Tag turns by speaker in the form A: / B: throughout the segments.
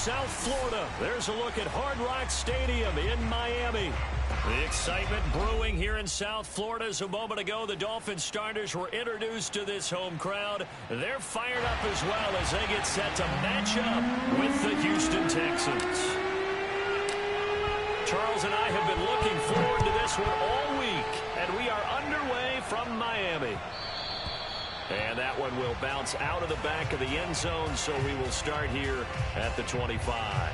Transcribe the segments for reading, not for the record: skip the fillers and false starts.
A: South Florida. There's a look at Hard Rock Stadium in Miami. The excitement brewing here in South Florida as a moment ago the Dolphins starters were introduced to this home crowd. They're fired up as well as they get set to match up with the Houston Texans. Charles and I have been looking forward to this one all week, and we are underway from Miami. And that one will bounce out of the back of the end zone, so we will start here at the 25.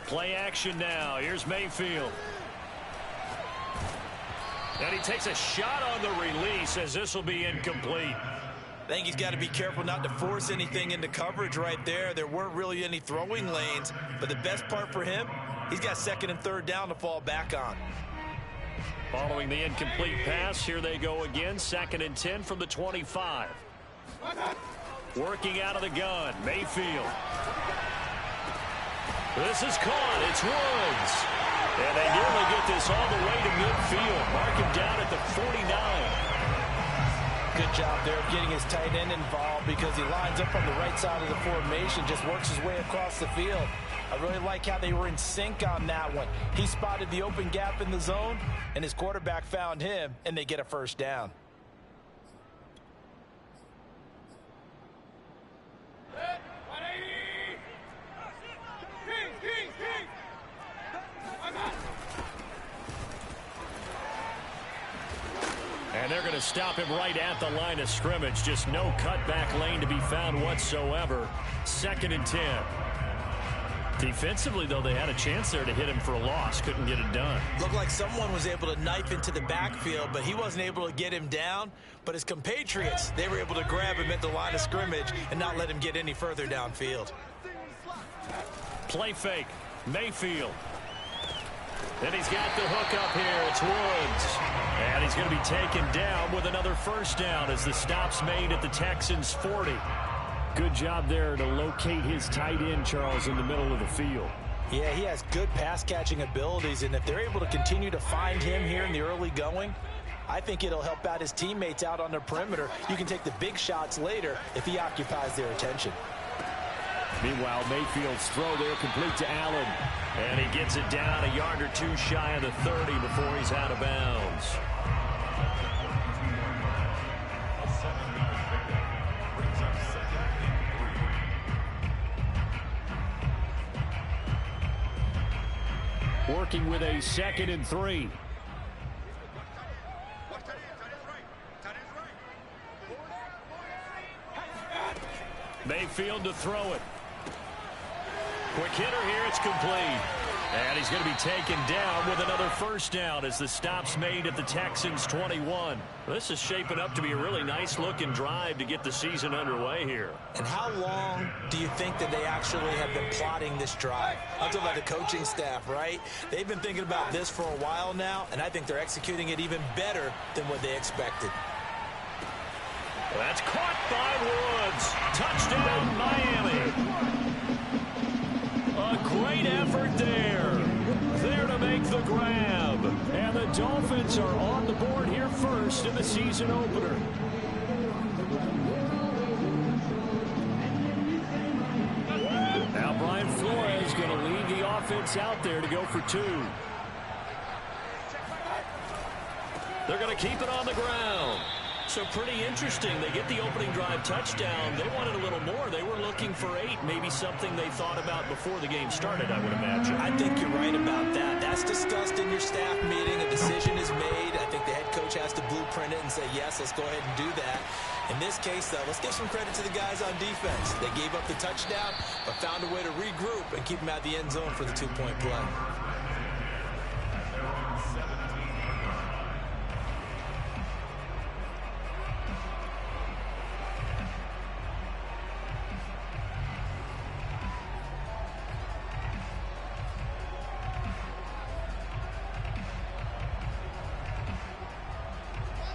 A: Play action now. Here's Mayfield. And he takes a shot on the release as this will be incomplete.
B: I think he's got to be careful not to force anything into coverage right there. There weren't really any throwing lanes, but the best part for him, he's got second and third down to fall back on.
A: Following the incomplete pass, here they go again. 2nd and 10 from the 25. Working out of the gun, Mayfield. This is caught. It's Woods. And they nearly get this all the way to midfield. Mark him down at the 49.
B: Good job there of getting his tight end involved because he lines up on the right side of the formation, just works his way across the field. I really like how they were in sync on that one. He spotted the open gap in the zone, and his quarterback found him, and they get a first down.
A: And they're going to stop him right at the line of scrimmage. Just no cutback lane to be found whatsoever. 2nd and 10. Defensively, though, they had a chance there to hit him for a loss. Couldn't get it done.
B: Looked like someone was able to knife into the backfield, but he wasn't able to get him down. But his compatriots, they were able to grab him at the line of scrimmage and not let him get any further downfield.
A: Play fake. Mayfield. Then he's got the hook up here. It's Woods. And he's going to be taken down with another first down as the stop's made at the Texans' 40. Good job there to locate his tight end, Charles, in the middle of the field.
B: Yeah, he has good pass-catching abilities, and if they're able to continue to find him here in the early going, I think it'll help out his teammates out on the perimeter. You can take the big shots later if he occupies their attention.
A: Meanwhile, Mayfield's throw there complete to Allen. And he gets it down a yard or two shy of the 30 before he's out of bounds. Working with a 2nd and 3. Mayfield to throw it. Quick hitter here, it's complete. And he's going to be taken down with another first down as the stop's made at the Texans' 21. This is shaping up to be a really nice-looking drive to get the season underway here.
B: And how long do you think that they actually have been plotting this drive? I'm talking about the coaching staff, right? They've been thinking about this for a while now, and I think they're executing it even better than what they expected.
A: That's caught by Woods. Touchdown, Miami. A great effort there. There to make the grab. And the Dolphins are on the board here first in the season opener. Now Brian Flores going to lead the offense out there to go for 2. They're going to keep it on the ground. So pretty interesting. They get the opening drive touchdown. They wanted a little more. They were looking for 8, maybe something they thought about before the game started, I would imagine.
B: I think you're right about that. That's discussed in your staff meeting. A decision is made. I think the head coach has to blueprint it and say, yes, let's go ahead and do that. In this case, though, let's give some credit to the guys on defense. They gave up the touchdown, but found a way to regroup and keep them out the end zone for the 2-point play.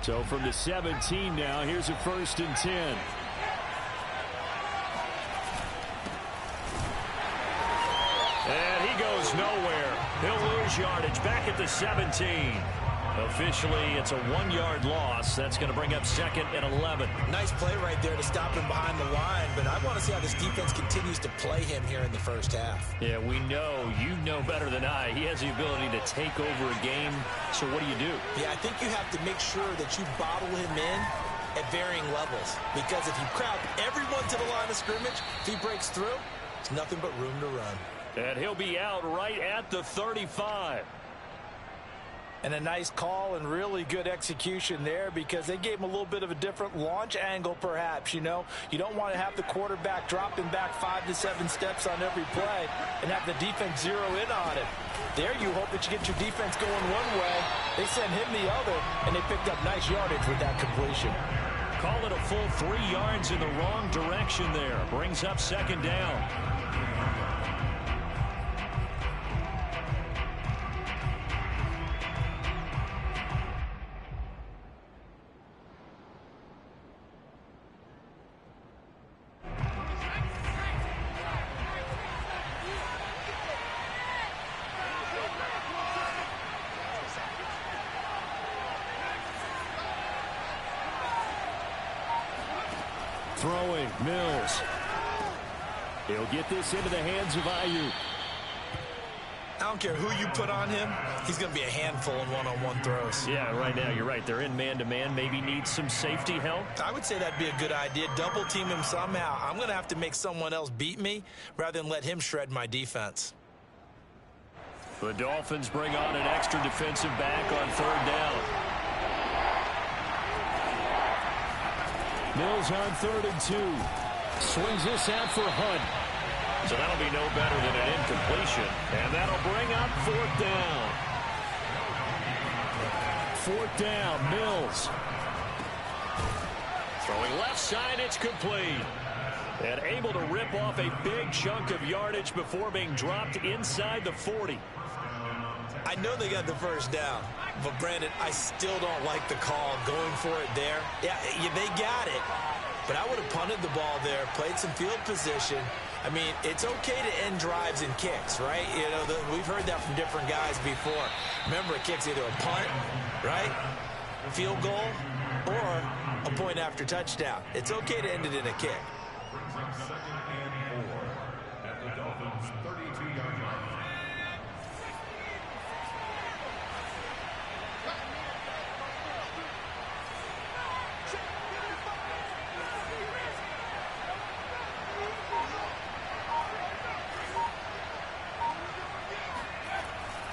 A: So from the 17 now, here's a 1st and 10. And he goes nowhere. He'll lose yardage back at the 17. Officially, it's a 1-yard loss. That's going to bring up 2nd and 11.
B: Nice play right there to stop him behind the line, but I want to see how this defense continues to play him here in the first half.
A: Yeah, we know. You know better than I. He has the ability to take over a game. So what do you do?
B: Yeah, I think you have to make sure that you bottle him in at varying levels, because if you crowd everyone to the line of scrimmage, if he breaks through, it's nothing but room to run.
A: And he'll be out right at the 35.
C: And a nice call and really good execution there, because they gave him a little bit of a different launch angle, perhaps. You know, you don't want to have the quarterback dropping back 5 to 7 steps on every play and have the defense zero in on it. There you hope that you get your defense going one way. They sent him the other, and they picked up nice yardage with that completion.
A: Call it a full 3 yards in the wrong direction there. Brings up 2nd down. Throwing, Mills. He'll get this into the hands of Ayuk.
B: I don't care who you put on him, he's going to be a handful in one-on-one throws.
A: Yeah, right now you're right. They're in man-to-man. Maybe needs some safety help.
B: I would say that'd be a good idea. Double team him somehow. I'm going to have to make someone else beat me rather than let him shred my defense.
A: The Dolphins bring on an extra defensive back on 3rd down. Mills on 3rd and 2. Swings this out for Hunt. So that'll be no better than an incompletion. And that'll bring up 4th down. 4th down, Mills. Throwing left side, it's complete. And able to rip off a big chunk of yardage before being dropped inside the 40.
B: I know they got the 1st down, but Brandon, I still don't like the call going for it there. Yeah, they got it, but I would have punted the ball there, played some field position. I mean, it's okay to end drives and kicks, right? You know, we've heard that from different guys before. Remember, a kick's either a punt, right, field goal, or a point after touchdown. It's okay to end it in a kick.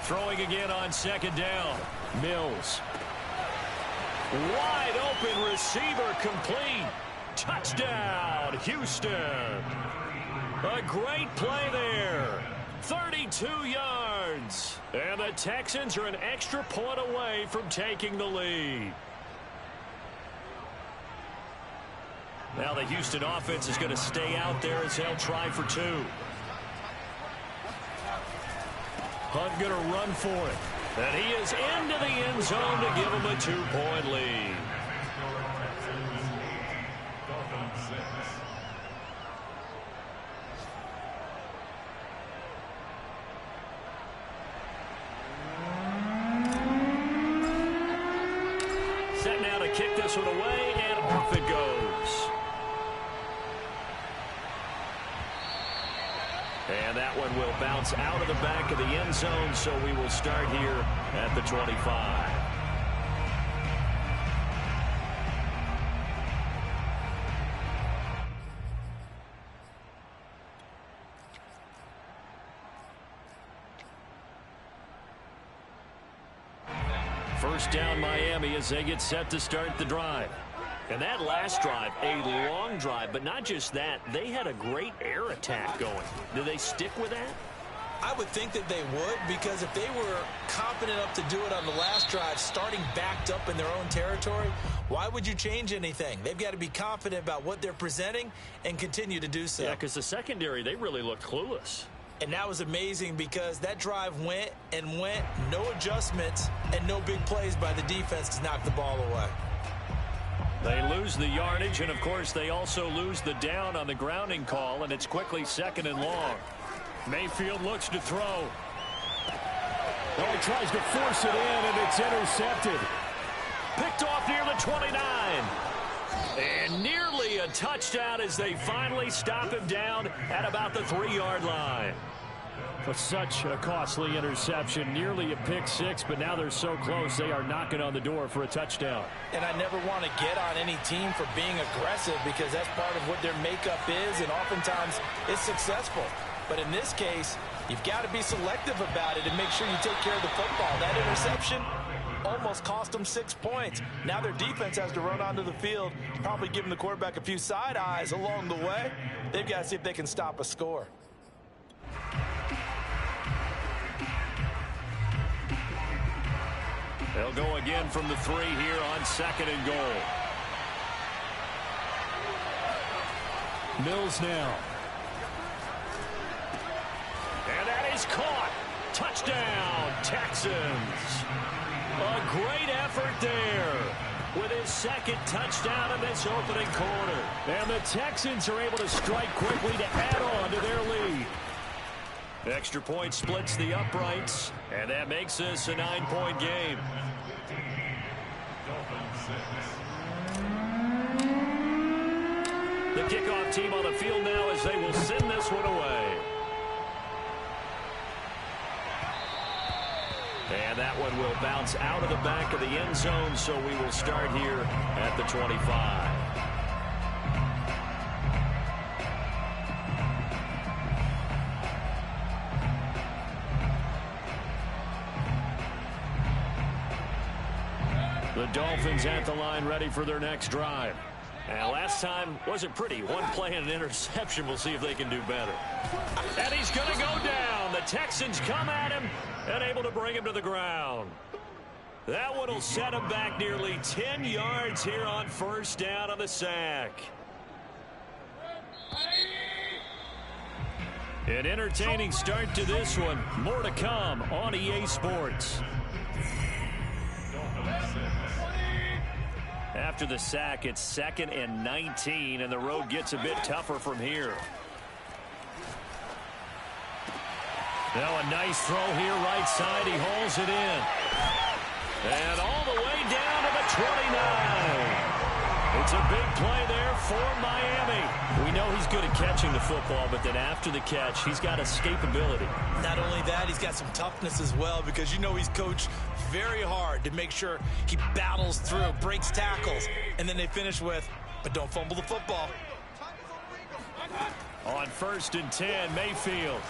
A: Throwing again on 2nd down. Mills. Wide open receiver complete. Touchdown, Houston. A great play there. 32 yards. And the Texans are an extra point away from taking the lead. Now the Houston offense is going to stay out there as they'll try for 2. Hunt going to run for it. And he is into the end zone to give him a 2-point lead. Set now to kick this one away, and off it goes. And that one will bounce out of the back of the end zone, so we will start here at the 25. First down, Miami, as they get set to start the drive. And that last drive, a long drive, but not just that, they had a great air attack going. Do they stick with that?
B: I would think that they would, because if they were confident enough to do it on the last drive, starting backed up in their own territory, why would you change anything? They've got to be confident about what they're presenting and continue to do so.
A: Yeah, because the secondary, they really looked clueless.
B: And that was amazing because that drive went and went, no adjustments and no big plays by the defense to knock the ball away.
A: They lose the yardage, and, of course, they also lose the down on the grounding call, and it's quickly 2nd and long. Mayfield looks to throw.
D: Oh, he tries to force it in, and it's intercepted.
A: Picked off near the 29. And nearly a touchdown as they finally stop him down at about the 3-yard line.
D: But such a costly interception, nearly a pick six, but now they're so close they are knocking on the door for a touchdown.
C: And I never want to get on any team for being aggressive because that's part of what their makeup is, and oftentimes it's successful. But in this case, you've got to be selective about it and make sure you take care of the football. That interception almost cost them 6 points. Now their defense has to run onto the field, probably giving the quarterback a few side eyes along the way. They've got to see if they can stop a score.
A: They'll go again from the 3 here on 2nd and goal.
D: Mills now.
A: And that is caught. Touchdown, Texans. A great effort there with his 2nd touchdown in this opening quarter.
D: And the Texans are able to strike quickly to add on to their lead.
A: Extra point splits the uprights, and that makes this a 9-point game. The kickoff team on the field now as they will send this one away. And that one will bounce out of the back of the end zone, so we will start here at the 25. The Dolphins at the line ready for their next drive. And last time wasn't pretty. One play and an interception. We'll see if they can do better. And he's going to go down. The Texans come at him and able to bring him to the ground. That one will set him back nearly 10 yards here on 1st down on the sack. An entertaining start to this one. More to come on EA Sports. After the sack, it's 2nd and 19, and the road gets a bit tougher from here. Now a nice throw here, right side. He hauls it in. And all the way down to the 29. It's a big play there for Miami. We know he's good at catching the football, but then after the catch, he's got escapability.
B: Not only that, he's got some toughness as well because you know he's coached very hard to make sure he battles through, breaks tackles, and then they finish with, but don't fumble the football.
A: On 1st and 10, Mayfield.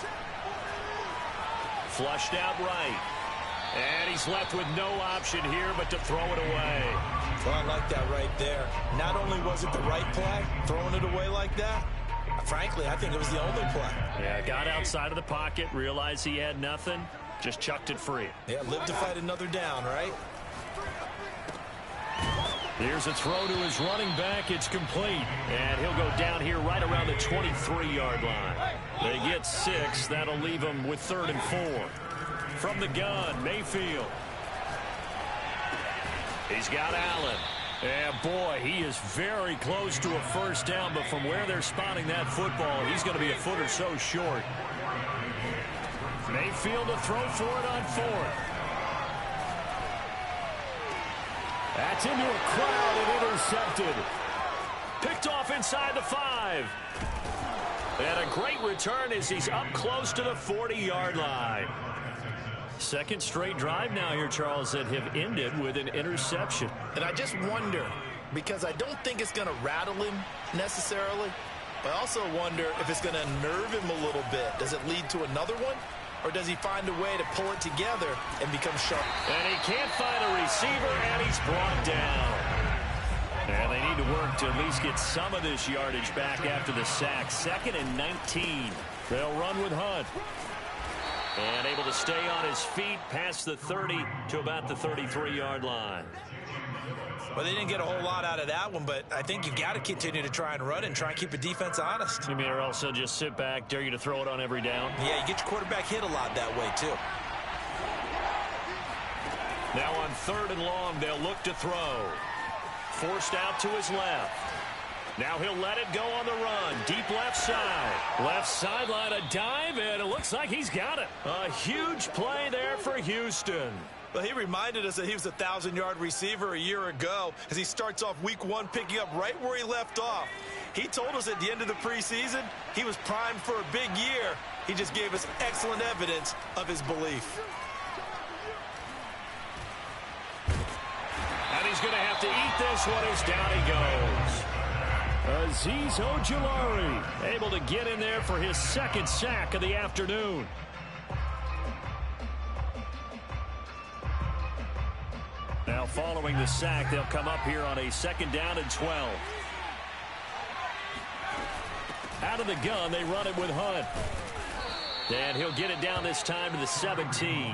A: Flushed out right. And he's left with no option here but to throw it away.
B: Well, I like that right there. Not only was it the right play, throwing it away like that, frankly, I think it was the only play.
A: Yeah, got outside of the pocket, realized he had nothing, just chucked it free.
B: Yeah, live to fight another down, right?
A: Here's a throw to his running back. It's complete. And he'll go down here right around the 23-yard line. They get 6. That'll leave him with 3rd and 4. From the gun, Mayfield. He's got Allen. And, boy, he is very close to a 1st down, but from where they're spotting that football, he's going to be a foot or so short. Mayfield to throw for it on 4th.
D: That's into a crowd and intercepted.
A: Picked off inside the 5. And a great return as he's up close to the 40-yard line. 2nd straight drive now here, Charles, that have ended with an interception.
C: And I just wonder, because I don't think it's going to rattle him necessarily, but I also wonder if it's going to nerve him a little bit. Does it lead to another one? Or does he find a way to pull it together and become sharp?
A: And he can't find a receiver, and he's brought down. And they need to work to at least get some of this yardage back after the sack. 2nd and 19.
D: They'll run with Hunt.
A: And able to stay on his feet past the 30 to about the 33-yard line.
C: Well, they didn't get a whole lot out of that one, but I think you've got to continue to try and run and try and keep the defense honest.
D: You mean, or else they'll just sit back, dare you to throw it on every down?
C: Yeah, you get your quarterback hit a lot that way, too.
A: Now on 3rd and long, they'll look to throw. Forced out to his left. Now he'll let it go on the run. Deep left side. Left sideline, a dive, and it looks like he's got it. A huge play there for Houston.
C: Well, he reminded us that he was a 1,000-yard receiver a year ago as he starts off week 1 picking up right where he left off. He told us at the end of the preseason he was primed for a big year. He just gave us excellent evidence of his belief.
A: And he's going to have to eat this one as down he goes.
D: Azeez Ojulari able to get in there for his 2nd sack of the afternoon. Now following the sack, they'll come up here on a 2nd down and 12. Out of the gun, they run it with Hunt. And he'll get it down this time to the 17.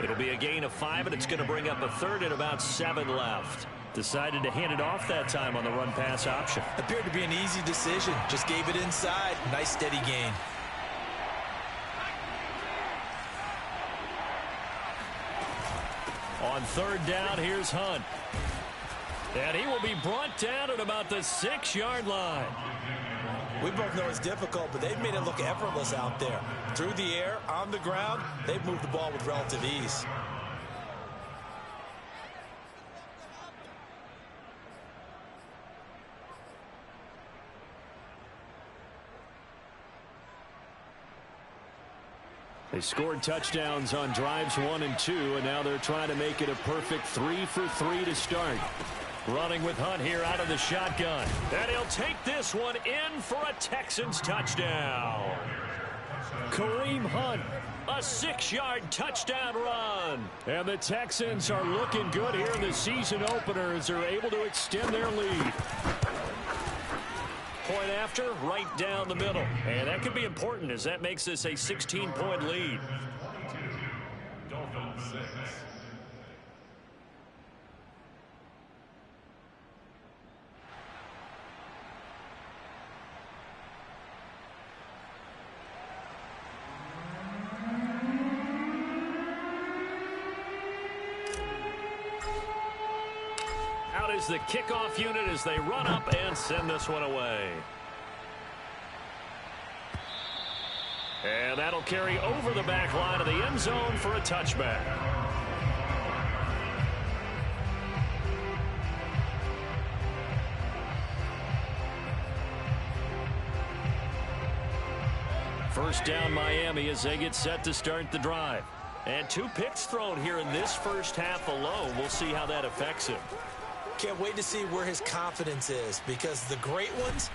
D: It'll be a gain of 5, and it's going to bring up a 3rd and about 7 left. Decided to hand it off that time on the run-pass option.
C: Appeared to be an easy decision. Just gave it inside. Nice steady gain.
D: On 3rd down, here's Hunt. And he will be brought down at about the 6-yard line.
C: We both know it's difficult, but they've made it look effortless out there. Through the air, on the ground, they've moved the ball with relative ease.
D: They scored touchdowns on drives 1 and 2, and now they're trying to make it a perfect 3 for 3 to start. Running with Hunt here out of the shotgun.
A: And he'll take this one in for a Texans touchdown.
D: Kareem Hunt,
A: A 6-yard touchdown run.
D: and the Texans are looking good here in the season opener as they're able to extend their lead.
A: Point after, right down the middle. And that could be important as that makes this a 16-point lead. Out is the kickoff unit as they run up and send this one away. And that'll carry over the back line of the end zone for a touchback. First down Miami as they get set to start the drive. And 2 picks thrown here in this first half alone. We'll see how that affects him.
C: Can't wait to see where his confidence is, because the great ones.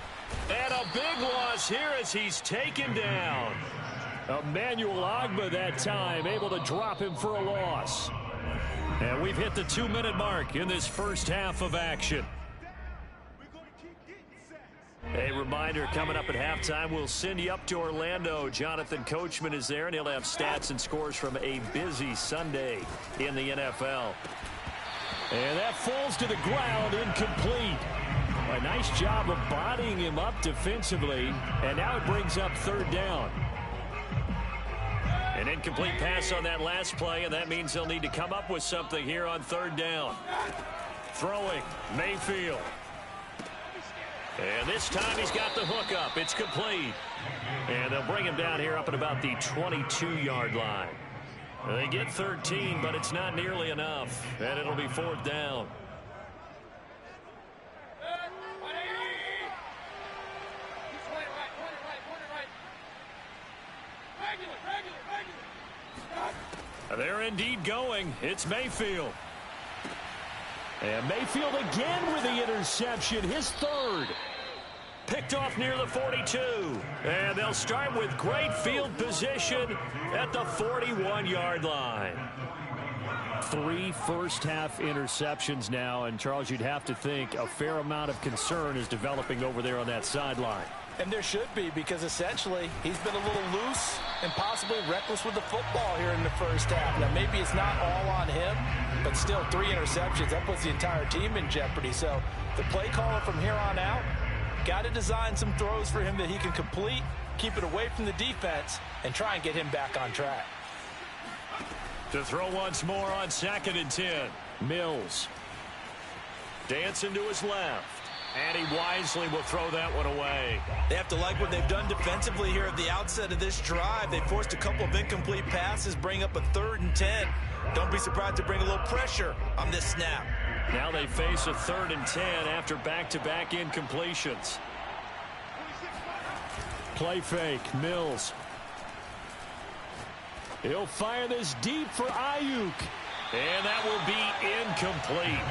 A: And a big loss here as he's taken down.
D: Emmanuel Ogbah that time able to drop him for a loss.
A: And we've hit the 2-minute mark in this first half of action. A reminder coming up at halftime, we'll send you up to Orlando. Jonathan Coachman is there, and he'll have stats and scores from a busy Sunday in the NFL.
D: And that falls to the ground, incomplete. A nice job of bodying him up defensively, and now it brings up 3rd down.
A: An incomplete pass on that last play, and that means they'll need to come up with something here on 3rd down. Throwing, Mayfield. And this time he's got the hook up. It's complete. And they'll bring him down here up at about the 22-yard line. They get 13, but it's not nearly enough. And it'll be 4th down. They're indeed going. It's Mayfield.
D: And Mayfield again with the interception, his 3rd.
A: Picked off near the 42. And they'll start with great field position at the 41-yard line.
D: 3 first-half interceptions now, and Charles, you'd have to think a fair amount of concern is developing over there on that sideline.
C: And there should be, because essentially he's been a little loose and possibly reckless with the football here in the first half. Now, maybe it's not all on him, but still 3 interceptions. That puts the entire team in jeopardy. So the play caller from here on out got to design some throws for him that he can complete, keep it away from the defense, and try and get him back on track.
A: To throw once more on 2nd and 10. Mills. Dancing to his left. And he wisely will throw that one away.
B: They have to like what they've done defensively here at the outset of this drive. They forced a couple of incomplete passes, bring up a 3rd and 10. Don't be surprised to bring a little pressure on this snap.
A: Now they face a 3rd and 10 after back-to-back incompletions. Play fake. Mills. He'll fire this deep for Ayuk. And that will be incomplete.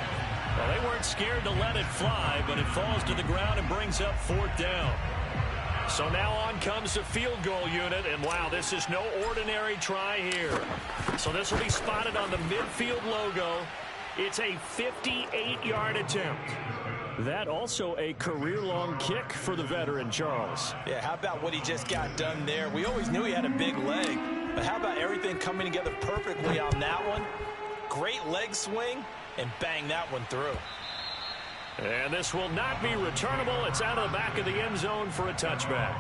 A: Well, they weren't scared to let it fly, but it falls to the ground and brings up 4th down. So now on comes the field goal unit, and wow, this is no ordinary try here. So this will be spotted on the midfield logo. It's a 58-yard attempt. That also a career-long kick for the veteran, Charles.
C: Yeah, how about what he just got done there? We always knew he had a big leg, but how about everything coming together perfectly on that one? Great leg swing, and bang that one through.
A: And this will not be returnable. It's out of the back of the end zone for a touchback.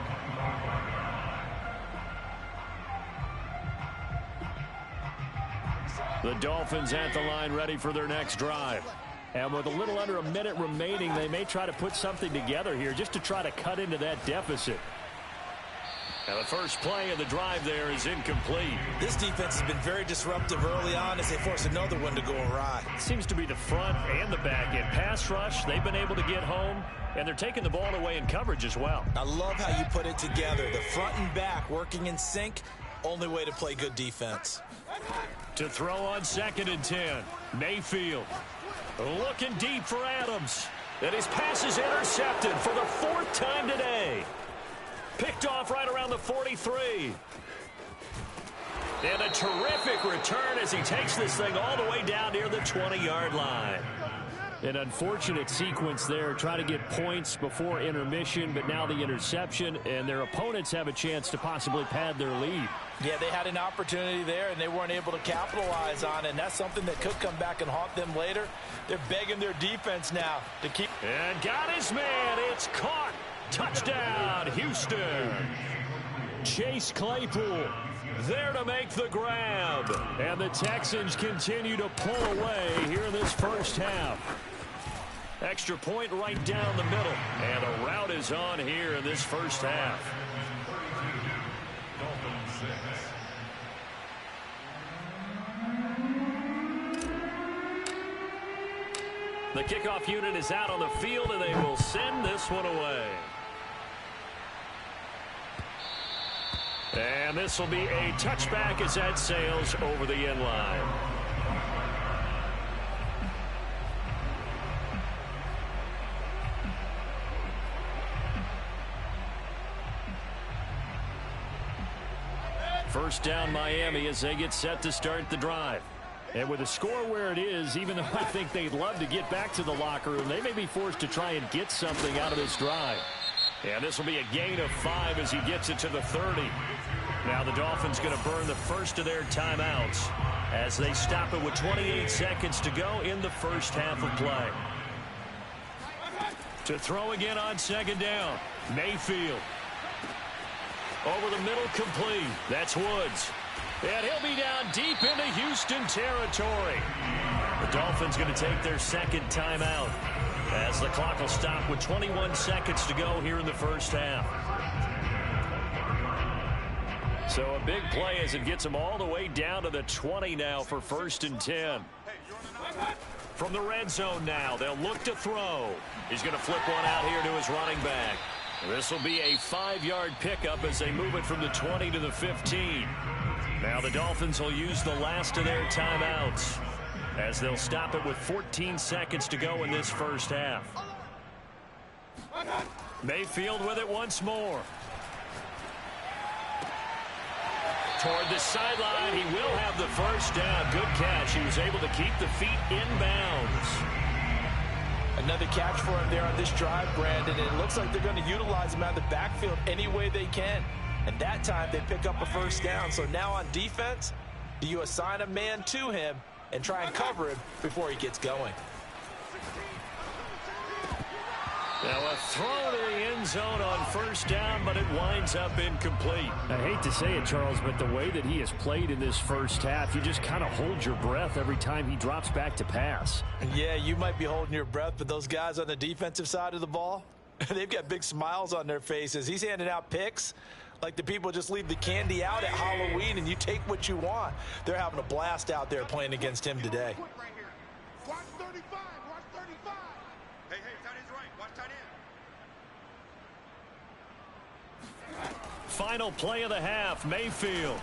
A: The Dolphins at the line, ready for their next drive. And with a little under a minute remaining, they may try to put something together here just to try to cut into that deficit. Now the first play of the drive there is incomplete.
B: This defense has been very disruptive early on as they force another one to go awry.
A: It seems to be the front and the back end. Pass rush, they've been able to get home, and they're taking the ball away in coverage as well.
B: I love how you put it together. The front and back working in sync, only way to play good defense.
A: To throw on 2nd and 10, Mayfield. Looking deep for Adams. And his pass is intercepted for the 4th time today. Picked off right around the 43. And a terrific return as he takes this thing all the way down near the 20-yard line. An unfortunate sequence there. Try to get points before intermission, but now the interception, and their opponents have a chance to possibly pad their lead.
C: Yeah, they had an opportunity there, and they weren't able to capitalize on it, and that's something that could come back and haunt them later. They're begging their defense now to keep.
A: And got his man. It's caught. Touchdown, Houston. Chase Claypool there to make the grab. And the Texans continue to pull away here in this first half. Extra point right down the middle. And a rout is on here in this first half. The kickoff unit is out on the field, and they will send this one away. And this will be a touchback as that sails over the end line. First down Miami as they get set to start the drive. And with the score where it is, even though I think they'd love to get back to the locker room, they may be forced to try and get something out of this drive. And this will be a gain of 5 as he gets it to the 30. Now the Dolphins going to burn the first of their timeouts as they stop it with 28 seconds to go in the first half of play. To throw again on 2nd down, Mayfield. Over the middle, complete. That's Woods. And he'll be down deep into Houston territory. The Dolphins going to take their 2nd timeout as the clock will stop with 21 seconds to go here in the first half. So a big play as it gets them all the way down to the 20 now for 1st and 10. From the red zone now, they'll look to throw. He's going to flip one out here to his running back. This will be a 5-yard pickup as they move it from the 20 to the 15. Now the Dolphins will use the last of their timeouts as they'll stop it with 14 seconds to go in this first half. Mayfield with it once more. Toward the sideline, he will have the first down. Good catch. He was able to keep the feet in bounds.
C: Another catch for him there on this drive, Brandon. And it looks like they're going to utilize him out of the backfield any way they can. And that time they pick up a first down. So now on defense, do you assign a man to him and try and cover him before he gets going?
A: Now a throw to the end zone on first down, but it winds up incomplete.
D: I hate to say it, Charles, but the way that he has played in this first half, you just kind of hold your breath every time he drops back to pass.
C: Yeah, you might be holding your breath, but those guys on the defensive side of the ball, they've got big smiles on their faces. He's handing out picks like the people just leave the candy out at Halloween and you take what you want. They're having a blast out there playing against him today.
E: Watch 35, watch 35. Hey, tight end's right. Watch tight end.
A: Final play of the half, Mayfield.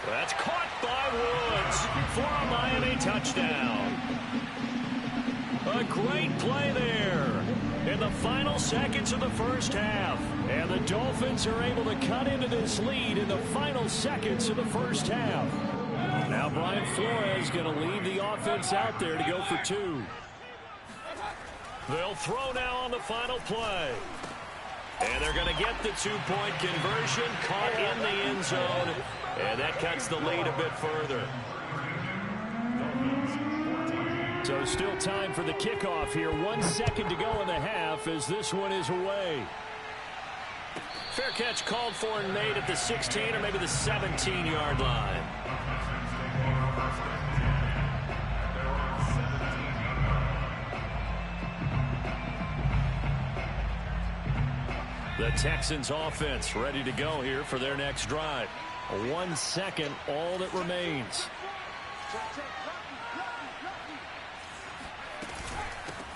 A: That's caught by Woods for a Miami touchdown. A great play there in the final seconds of the first half. And the Dolphins are able to cut into this lead in the final seconds of the first half. Now Brian Flores going to leave the offense out there to go for two. They'll throw now on the final play. And they're going to get the two-point conversion, caught in the end zone, and that cuts the lead a bit further. So still time for the kickoff here. 1 second to go in the half as this one is away. Fair catch called for and made at the 16 or maybe the 17-yard line. The Texans offense ready to go here for their next drive. 1 second, all that remains.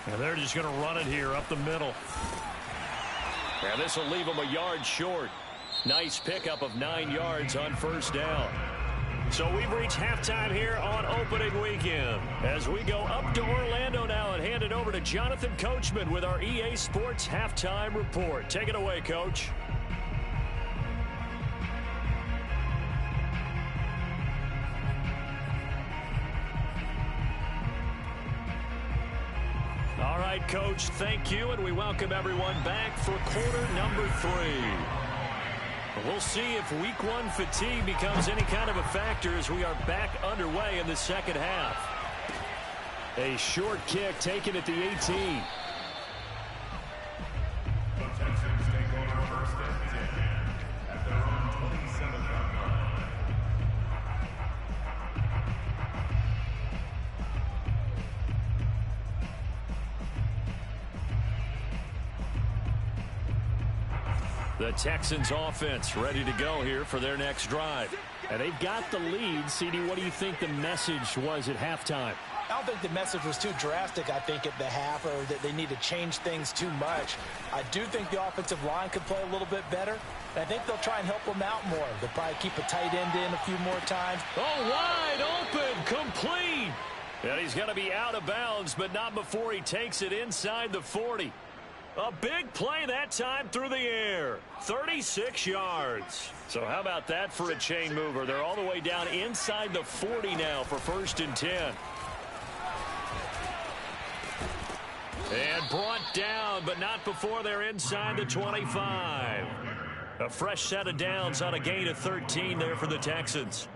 A: And they're just going to run it here up the middle. And this will leave them a yard short. Nice pickup of 9 yards on first down. So we've reached halftime here on opening weekend. As we go up to Orlando now and hand it over to Jonathan Coachman with our EA Sports Halftime Report. Take it away, Coach. All right, Coach, thank you, and we welcome everyone back for quarter number 3. We'll see if week 1 fatigue becomes any kind of a factor as we are back underway in the second half. A short kick taken at the 18. The Texans offense ready to go here for their next drive. And they've got the lead. CD, what do you think the message was at halftime?
C: I don't think the message was too drastic, I think, at the half, or that they need to change things too much. I do think the offensive line could play a little bit better. And I think they'll try and help them out more. They'll probably keep a tight end in a few more times.
A: Oh, wide open, complete. And he's going to be out of bounds, but not before he takes it inside the 40. A big play that time through the air. 36 yards. So how about that for a chain mover? They're all the way down inside the 40 now for 1st and 10. And brought down, but not before they're inside the 25. A fresh set of downs on a gain of 13 there for the Texans.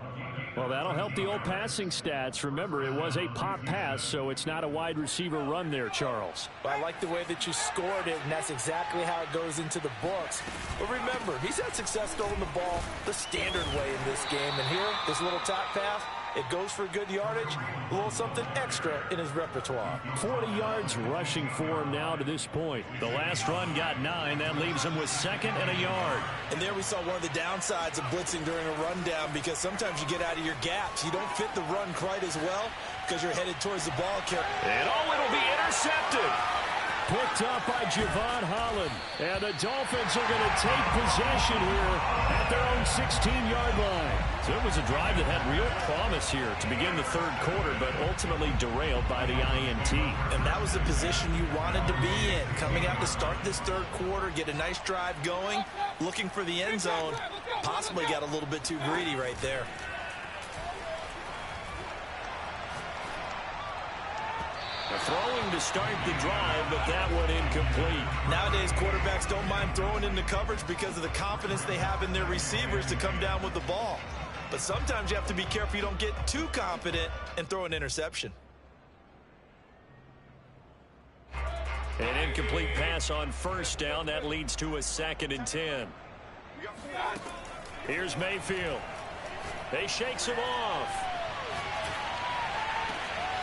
D: Well, that'll help the old passing stats. Remember, it was a pop pass, so it's not a wide receiver run there, Charles.
C: I like the way that you scored it, and that's exactly how it goes into the books. But remember, he's had success throwing the ball the standard way in this game. And here, this little top pass, it goes for good yardage, a little something extra in his repertoire.
D: 40 yards rushing for him now to this point.
A: The last run got 9. That leaves him with 2nd and a yard.
B: And there we saw one of the downsides of blitzing during a rundown, because sometimes you get out of your gaps. You don't fit the run quite as well because you're headed towards the ball carrier.
A: And it'll be intercepted.
D: Picked up by Javon Holland. And the Dolphins are going to take possession here at their own 16-yard line.
A: So it was a drive that had real promise here to begin the 3rd quarter, but ultimately derailed by the INT.
B: And that was the position you wanted to be in. Coming out to start this 3rd quarter, get a nice drive going, looking for the end zone. Possibly got a little bit too greedy right there.
A: Throwing to start the drive, but that one incomplete.
B: Nowadays, quarterbacks don't mind throwing into coverage because of the confidence they have in their receivers to come down with the ball. But sometimes you have to be careful you don't get too confident and throw an interception.
A: An incomplete pass on first down. That leads to a 2nd and 10. Here's Mayfield. He shakes him off.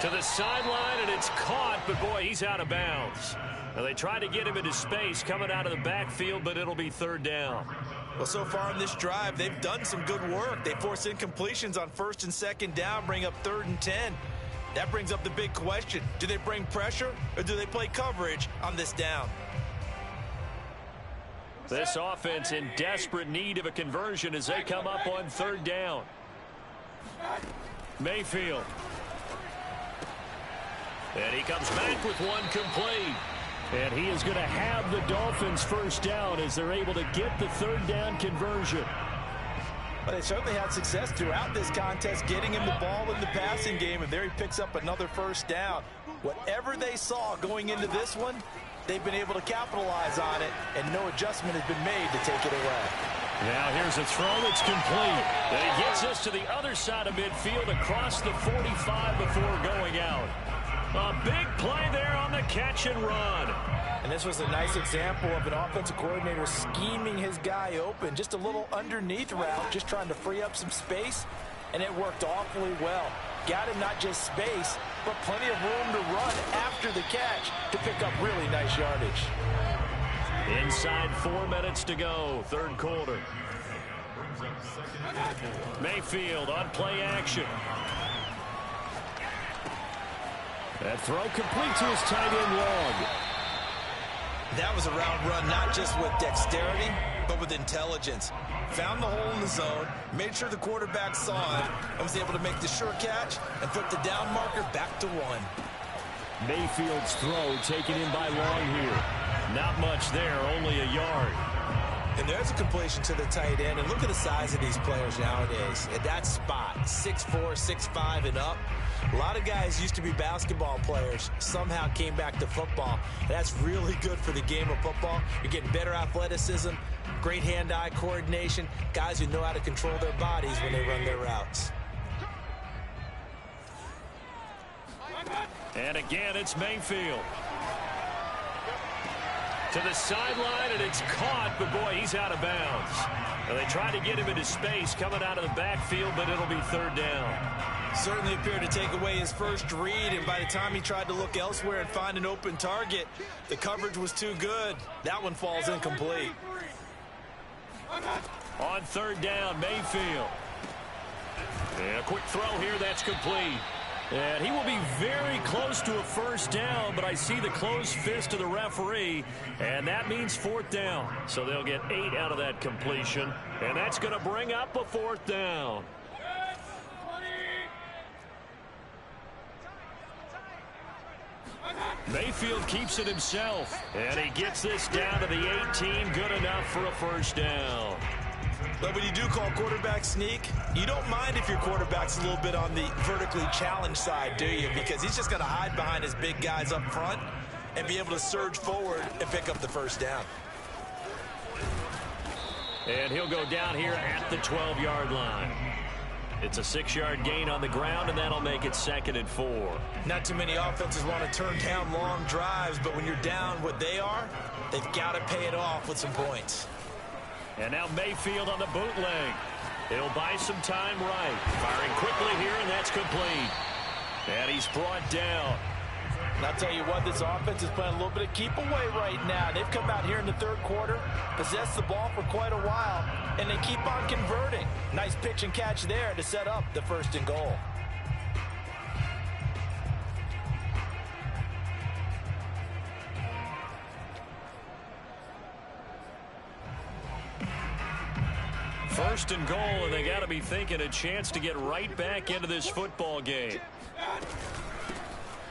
A: To the sideline, and it's caught, but boy, he's out of bounds. Now, they try to get him into space coming out of the backfield, but it'll be 3rd down.
B: Well, so far in this drive, they've done some good work. They force incompletions on 1st and 2nd down, bring up 3rd and 10. That brings up the big question. Do they bring pressure, or do they play coverage on this down?
A: This offense in desperate need of a conversion as they come up on 3rd down. Mayfield. And he comes back with one complete. And he is going to have the Dolphins' 1st down as they're able to get the 3rd down conversion.
C: Well, they certainly had success throughout this contest getting him the ball in the passing game, and there he picks up another 1st down. Whatever they saw going into this one, they've been able to capitalize on it, and no adjustment has been made to take it away.
A: Now here's a throw that's complete. And he gets us to the other side of midfield across the 45 before going out. A big play there on the catch and run.
C: And this was a nice example of an offensive coordinator scheming his guy open. Just a little underneath route, just trying to free up some space, and it worked awfully well. Got him not just space, but plenty of room to run after the catch to pick up really nice yardage.
A: Inside 4 minutes to go, 3rd quarter. Mayfield on play action. That throw complete to his tight end Long.
B: That was a route run not just with dexterity, but with intelligence. Found the hole in the zone, made sure the quarterback saw it, and was able to make the sure catch and put the down marker back to 1.
A: Mayfield's throw taken in by Long here. Not much there, only a yard.
B: And there's a completion to the tight end. And look at the size of these players nowadays. At that spot, 6'4", 6'5", and up. A lot of guys used to be basketball players, somehow came back to football. And that's really good for the game of football. You're getting better athleticism, great hand-eye coordination, guys who know how to control their bodies when they run their routes.
A: And again, it's Mayfield. To the sideline, and it's caught, but boy, he's out of bounds. And they try to get him into space coming out of the backfield, but it'll be 3rd down.
B: Certainly appeared to take away his first read, and by the time he tried to look elsewhere and find an open target, the coverage was too good. That one falls incomplete.
A: On 3rd down, Mayfield. And a quick throw here, that's complete. And he will be very close to a 1st down, but I see the closed fist of the referee, and that means 4th down. So they'll get 8 out of that completion, and that's going to bring up a 4th down. Mayfield keeps it himself, and he gets this down to the 18, good enough for a 1st down.
B: But when you do call quarterback sneak, you don't mind if your quarterback's a little bit on the vertically challenged side, do you? Because he's just going to hide behind his big guys up front and be able to surge forward and pick up the 1st down.
A: And he'll go down here at the 12-yard line. It's a 6-yard gain on the ground, and that'll make it 2nd and 4.
B: Not too many offenses want to turn down long drives, but when you're down what they are, they've got to pay it off with some points.
A: And now Mayfield on the bootleg. He'll buy some time right. Firing quickly here, and that's complete. And he's brought down.
C: And I'll tell you what, this offense is playing a little bit of keep away right now. They've come out here in the 3rd quarter, possessed the ball for quite a while, and they keep on converting. Nice pitch and catch there to set up the 1st and goal.
A: First and goal, and they got to be thinking a chance to get right back into this football game.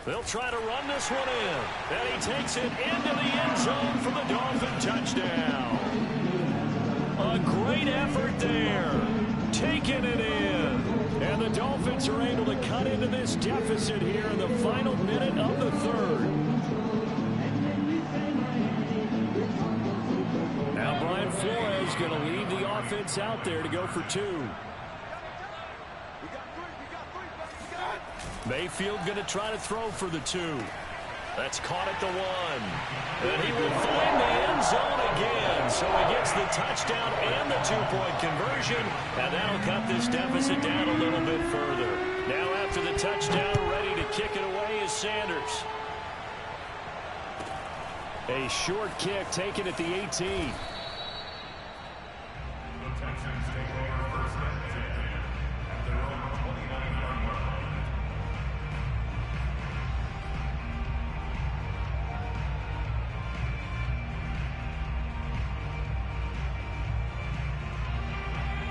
A: They'll try to run this one in, and he takes it into the end zone for the Dolphin touchdown. A great effort there, taking it in, and the Dolphins are able to cut into this deficit here in the final minute of the third. Now Brian Flores going to lead the offense out there to go for two. Mayfield going to try to throw for the two. That's caught at the one. And he will find the end zone again. So he gets the touchdown and the two-point conversion. And that'll cut this deficit down a little bit further. Now after the touchdown, ready to kick it away is Sanders. A short kick taken at the 18.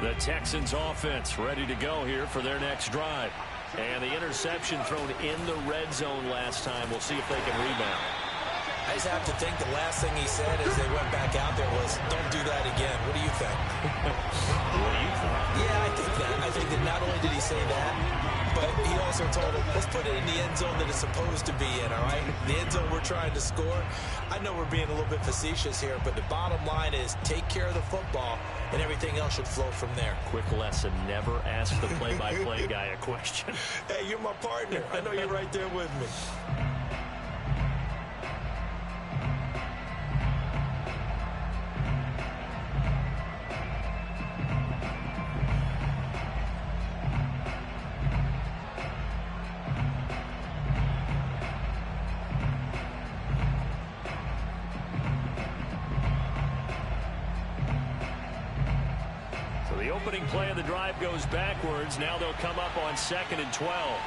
A: The Texans offense ready to go here for their next drive. And the interception thrown in the red zone last time. We'll see if they can rebound.
B: I just have to think the last thing he said as they went back out there was, don't do that again. What do you think?
A: What do you think?
B: Yeah, I think that. I think that not only did he say that, but he also told him, let's put it in the end zone that it's supposed to be in, all right? The end zone we're trying to score. I know we're being a little bit facetious here, but the bottom line is take care of the football, and everything else should flow from there.
A: Quick lesson, never ask the play-by-play guy a question.
B: Hey, you're my partner. I know you're right there with me.
A: The opening play of the drive goes backwards. Now they'll come up on 2nd and 12.